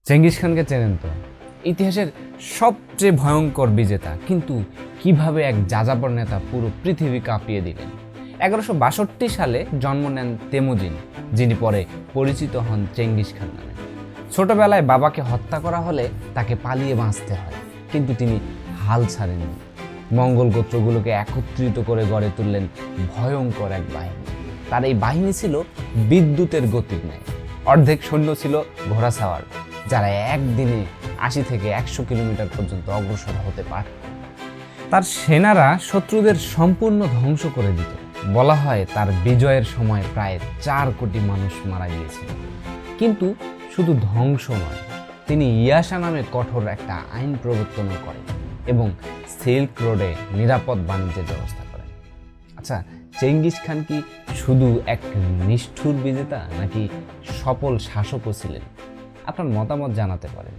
Genghis খানকে চেনেন তো, ইতিহাসের সবচেয়ে ভয়ঙ্কর বিজেতা, কিন্তু কিভাবে এক যাযাবর নেতা পুরো পৃথিবী কাঁপিয়ে দিলেন। 1162 সালে জন্ম নেন তেমুজিন, যিনি পরে পরিচিত হন চেঙ্গিস খান নামে। ছোটবেলায় বাবাকে হত্যা করা হলে তাকে পালিয়ে বাঁচতে হয়, কিন্তু তিনি হাল ছাড়েননি। মঙ্গল গোত্রগুলোকে একত্রিত করে গড়ে তুললেন ভয়ঙ্কর এক বাহিনী। তার এই বাহিনী ছিল বিদ্যুতের গতির ন্যায়। অর্ধেক সৈন্য ছিল ঘোড়াসাওয়ার, যারা একদিনে 80 থেকে 100 কিলোমিটার পর্যন্ত অগ্রসর হতে পারত। তার সেনারা শত্রুদের সম্পূর্ণ ধ্বংস করে দিত। বলা হয় তার বিজয়ের সময় প্রায় 4 কোটি মানুষ মারা গিয়েছিল। কিন্তু শুধু ধ্বংস নয়, তিনি ইয়াসা নামে কঠোর একটা আইন প্রবর্তনও করেন এবং সিল্ক রোডে নিরাপদ বাণিজ্যের ব্যবস্থা করেন। আচ্ছা, চেঙ্গিস খান কি শুধু এক নিষ্ঠুর বিজেতা, নাকি সফল শাসকও ছিলেন? আপনার মতামত জানাতে পারেন।